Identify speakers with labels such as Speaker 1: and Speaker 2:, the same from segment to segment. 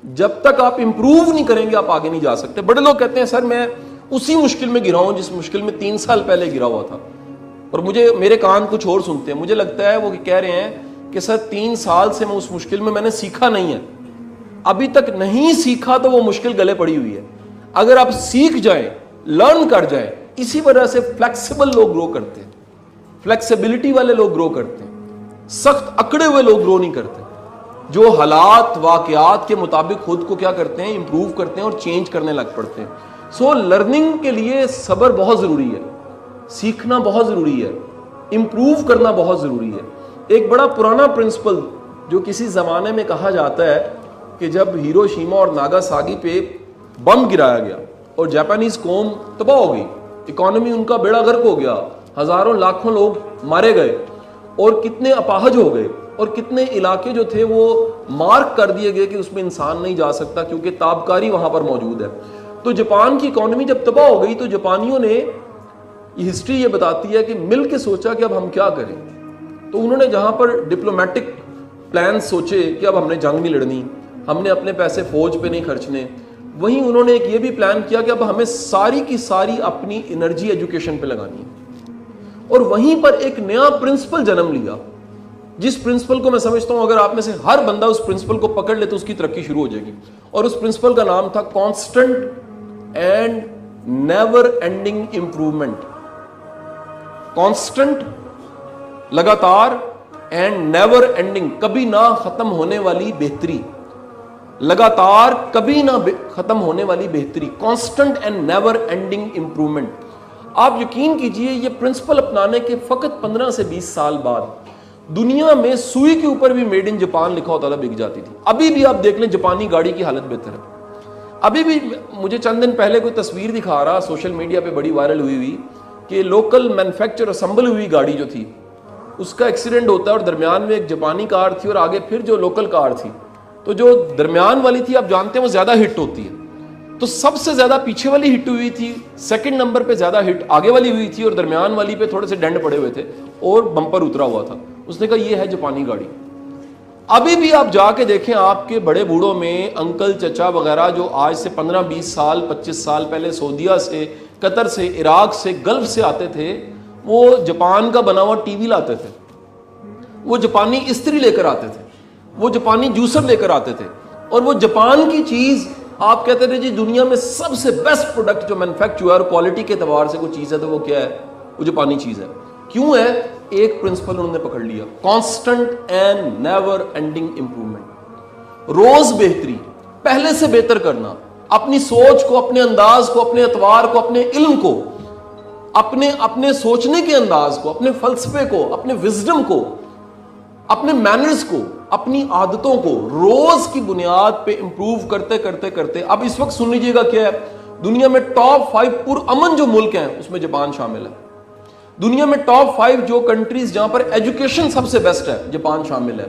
Speaker 1: جب تک آپ امپروو نہیں کریں گے آپ آگے نہیں جا سکتے. بڑے لوگ کہتے ہیں سر میں اسی مشکل میں گرا ہوں جس مشکل میں 3 سال پہلے گرا ہوا تھا, اور میرے کان کچھ اور سنتے ہیں. مجھے لگتا ہے وہ کہہ رہے ہیں کہ سر 3 سال سے میں اس مشکل میں نے سیکھا نہیں ہے, ابھی تک نہیں سیکھا تو وہ مشکل گلے پڑی ہوئی ہے. اگر آپ سیکھ جائیں, لرن کر جائیں, اسی وجہ سے فلیکسیبل لوگ گرو کرتے ہیں, فلیکسیبلٹی والے لوگ گرو کرتے ہیں, سخت اکڑے ہوئے لوگ گرو نہیں کرتے, جو حالات واقعات کے مطابق خود کو کیا کرتے ہیں, امپروو کرتے ہیں اور چینج کرنے لگ پڑتے ہیں. سو لرننگ کے لیے صبر بہت ضروری ہے, سیکھنا بہت ضروری ہے, امپروو کرنا بہت ضروری ہے. ایک بڑا پرانا پرنسپل جو کسی زمانے میں کہا جاتا ہے کہ جب ہیروشیما اور ناگاساکی پہ بم گرایا گیا اور جاپانیز قوم تباہ ہو گئی, اکانومی ان کا بیڑا غرق ہو گیا, ہزاروں لاکھوں لوگ مارے گئے اور کتنے اپاہج ہو گئے, اور کتنے علاقے جو تھے وہ مارک کر دیے گئے کہ اس میں انسان نہیں جا سکتا کیونکہ تابکاری وہاں پر موجود ہے. تو جاپان کی اکانومی جب تباہ ہو گئی تو جاپانیوں نے, یہ ہسٹری یہ بتاتی ہے کہ مل کے سوچا کہ اب ہم کیا کریں. تو انہوں نے جہاں پر ڈپلومیٹک پلان سوچے کہ اب ہم نے جنگ نہیں لڑنی, ہم نے اپنے پیسے فوج پہ نہیں خرچنے, وہیں انہوں نے ایک یہ بھی پلان کیا کہ اب ہمیں ساری کی ساری اپنی انرجی ایجوکیشن پہ لگانی ہے. اور وہیں پر ایک نیا پرنسپل جنم لیا, جس پرنسپل کو میں سمجھتا ہوں اگر آپ میں سے ہر بندہ اس پرنسپل کو پکڑ لے تو اس کی ترقی شروع ہو جائے گی. اور اس پرنسپل کا نام تھا constant and never ending improvement. Constant, لگاتار, اینڈ نیور اینڈنگ, کبھی نہ ختم ہونے والی بہتری, لگاتار کبھی نہ ختم ہونے والی بہتری, constant and never ending improvement. آپ یقین کیجئے یہ پرنسپل اپنانے کے فقط 15 سے 20 سال بعد دنیا میں سوئی کے اوپر بھی میڈ ان جاپان لکھا ہوتا تھا بک جاتی تھی. ابھی بھی آپ دیکھ لیں جاپانی گاڑی کی حالت بہتر ہے. ابھی بھی مجھے چند دن پہلے کوئی تصویر دکھا رہا سوشل میڈیا پہ بڑی وائرل ہوئی کہ لوکل مینوفیکچر اسمبل ہوئی گاڑی جو تھی اس کا ایکسیڈنٹ ہوتا ہے اور درمیان میں ایک جاپانی کار تھی اور آگے پھر جو لوکل کار تھی, تو جو درمیان والی تھی آپ جانتے ہیں وہ زیادہ ہٹ ہوتی ہے, تو سب سے زیادہ پیچھے والی ہٹ ہوئی تھی, سیکنڈ نمبر پہ زیادہ ہٹ آگے والی ہوئی تھی, اور درمیان والی پہ تھوڑے سے ڈینٹ پڑے ہوئے تھے اور بمپر اترا ہوا تھا. اس نے کہا یہ ہے جاپانی گاڑی. ابھی بھی آپ جا کے دیکھیں آپ کے بڑے بوڑھوں میں انکل چچا وغیرہ جو آج سے 15-20 سال 25 سال پہلے سعودیہ سے, قطر سے, عراق سے, گلف سے آتے تھے, وہ جاپان کا بنا ہوا ٹی وی لاتے تھے, وہ جاپانی استری لے کر آتے تھے, وہ جاپانی جوسر لے کر آتے تھے, اور وہ جاپان کی چیز آپ کہتے تھے جی دنیا میں سب سے بیسٹ پروڈکٹ جو مینوفیکچر ہوا ہے اور کوالٹی کے اعتبار سے کوئی چیز ہے تو وہ کیا ہے, وہ جاپانی چیز ہے. کیوں ہے؟ ایک پرنسپل انہوں نے پکڑ لیا, constant and never ending improvement. روز بہتری, پہلے سے بہتر کرنا, اپنی سوچ کو, اپنے انداز کو, اپنے اعتبار کو, اپنے علم کو, اپنے سوچنے کے انداز کو, اپنے فلسفے کو, اپنے وزڈم کو, اپنے مینرز کو, اپنی عادتوں کو روز کی بنیاد پہ امپروو کرتے کرتے کرتے. اب اس وقت سن لیجیے گا کیا ہے, دنیا میں ٹاپ 5 پرامن جو ملک ہیں اس میں جاپان شامل ہے. دنیا میں ٹاپ 5 جو کنٹریز جہاں پر ایجوکیشن سب سے بیسٹ ہے جاپان شامل ہے.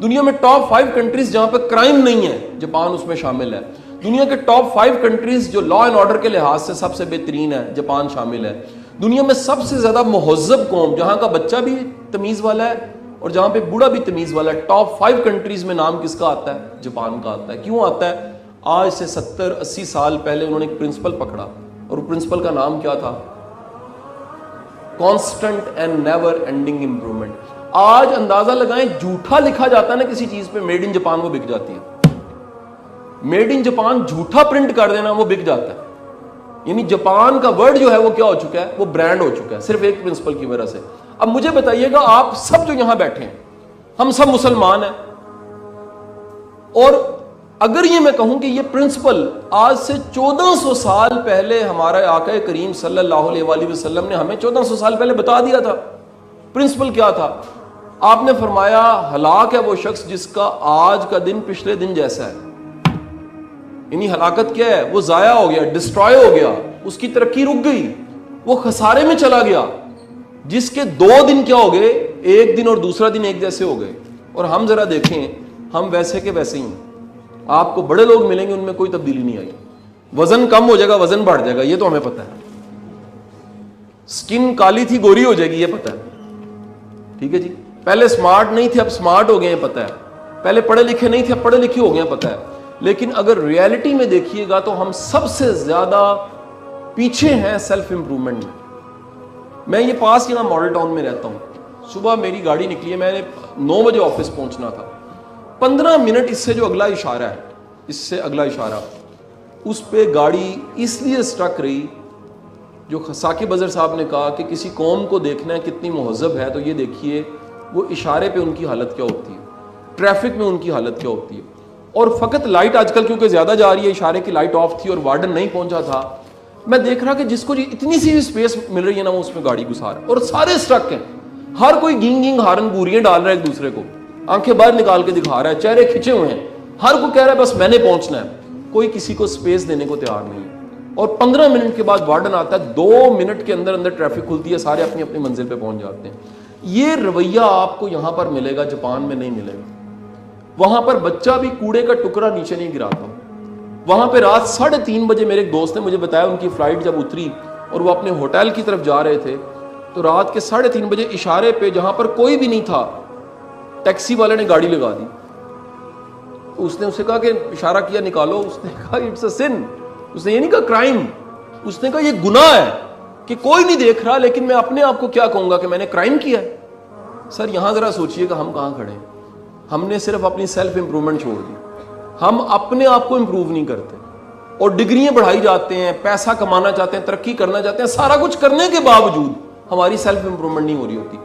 Speaker 1: دنیا میں ٹاپ 5 کنٹریز جہاں پر کرائم نہیں ہے جاپان اس میں شامل ہے. دنیا کے ٹاپ 5 کنٹریز جو لا اینڈ آرڈر کے لحاظ سے سب سے بہترین ہے جاپان شامل ہے. دنیا میں سب سے زیادہ مہذب قوم جہاں کا بچہ بھی تمیز والا ہے اور جہاں پہ بوڑھا بھی تمیز والا ہے, ٹاپ 5 کنٹریز میں نام کس کا آتا ہے؟ جاپان کا آتا ہے. کیوں آتا ہے؟ آج سے 70-80 سال پہلے انہوں نے ایک پرنسپل پکڑا, اور وہ پرنسپل کا نام کیا تھا؟ Constant and never ending improvement. آج اندازہ لگائیں جھوٹا لکھا جاتا ہے نا کسی چیز پہ, میڈ ان جاپان وہ بک جاتی ہے. میڈ ان جاپان جھوٹا پرنٹ کر دینا وہ بک جاتا ہے. یعنی جاپان کا ورڈ جو ہے وہ کیا ہو چکا ہے؟ وہ برانڈ ہو چکا ہے, صرف ایک پرنسپل کی وجہ سے. اب مجھے بتائیے گا آپ سب جو یہاں بیٹھے ہیں ہم سب مسلمان ہیں, اور اگر یہ میں کہوں کہ یہ پرنسپل آج سے 1400 سال پہلے ہمارے آقا کریم صلی اللہ علیہ وآلہ وسلم نے ہمیں 1400 سال پہلے بتا دیا تھا. پرنسپل کیا تھا؟ آپ نے فرمایا ہلاک ہے وہ شخص جس کا آج کا دن پچھلے دن جیسا ہے. یعنی ہلاکت کیا ہے؟ وہ ضائع ہو گیا, ڈسٹرائے ہو گیا, اس کی ترقی رک گئی, وہ خسارے میں چلا گیا. جس کے 2 دن کیا ہو گئے؟ ایک دن اور دوسرا دن ایک جیسے ہو گئے. اور ہم ذرا دیکھیں, ہم ویسے کے ویسے ہی ہیں. آپ کو بڑے لوگ ملیں گے ان میں کوئی تبدیلی نہیں آئی. وزن کم ہو جائے گا, وزن بڑھ جائے گا, یہ تو ہمیں پتہ ہے. سکن کالی تھی گوری ہو جائے گی, یہ پتہ ہے. ٹھیک ہے جی. پہلے سمارٹ نہیں تھے اب سمارٹ ہو گئے ہیں, پتہ ہے. پہلے پڑھے لکھے نہیں تھے اب پڑھے لکھے ہو گئے ہیں, پتہ ہے. لیکن اگر ریالٹی میں دیکھیے گا تو ہم سب سے زیادہ پیچھے ہیں سیلف امپرومنٹ میں یہ پاس یہاں ماڈل ٹاؤن میں رہتا ہوں, صبح میری گاڑی نکلی ہے, میں نے 9 بجے آفس پہنچنا تھا, 15 منٹ اس سے جو اگلا اشارہ ہے, اس سے اگلا اشارہ, اس پہ گاڑی اس لیے اسٹرک رہی. جو ثاقب اظہر صاحب نے کہا کہ کسی قوم کو دیکھنا ہے کتنی مہذب ہے, تو یہ دیکھیے وہ اشارے پہ ان کی حالت کیا ہوتی ہے, ٹریفک میں ان کی حالت کیا ہوتی ہے. اور فقط لائٹ آج کل کیونکہ زیادہ جا رہی ہے, اشارے کی لائٹ آف تھی اور وارڈن نہیں پہنچا تھا, میں دیکھ رہا کہ جس کو اتنی سی اسپیس مل رہی ہے نا, وہ اس میں گاڑی گھسا رہا ہے, اور سارے اسٹرک ہیں, ہر کوئی گینگ گینگ ہارن بوریاں ڈال رہا ہے ایک دوسرے کو, آنکھیں باہر نکال کے دکھا رہا ہے, چہرے کھچے ہوئے ہیں, ہر کو کہہ رہا ہے بس میں نے پہنچنا ہے, کوئی کسی کو اسپیس دینے کو تیار نہیں ہے. اور 15 منٹ کے بعد وارڈن آتا ہے, 2 منٹ کے اندر اندر ٹریفک کھلتی ہے, سارے اپنی اپنی منزل پہ پہنچ جاتے ہیں. یہ رویہ آپ کو یہاں پر ملے گا, جاپان میں نہیں ملے گا. وہاں پر بچہ بھی کوڑے کا ٹکڑا نیچے نہیں گراتا. وہاں پہ رات 3:30 بجے میرے ایک دوست نے مجھے بتایا, ان کی فلائٹ جب اتری اور وہ اپنے ہوٹل کی طرف جا رہے تھے, تو رات کے 3:30 بجے اشارے پہ جہاں پر کوئی بھی نہیں تھا, ٹیکسی والے نے گاڑی لگا دی. اس نے اسے کہا کہ اشارہ کیا نکالو, اس نے کہا اٹس اے سن, اس نے یہ نہیں کہا کرائم, اس نے کہا یہ گناہ ہے کہ کوئی نہیں دیکھ رہا, لیکن میں اپنے آپ کو کیا کہوں گا کہ میں نے کرائم کیا ہے. سر یہاں ذرا سوچئے کہ ہم کہاں کھڑے ہیں. ہم نے صرف اپنی سیلف امپرومنٹ چھوڑ دی, ہم اپنے آپ کو امپروو نہیں کرتے, اور ڈگریاں بڑھائی جاتے ہیں, پیسہ کمانا چاہتے ہیں, ترقی کرنا چاہتے ہیں, سارا کچھ کرنے کے باوجود ہماری سیلف امپرومنٹ نہیں ہو رہی ہوتی.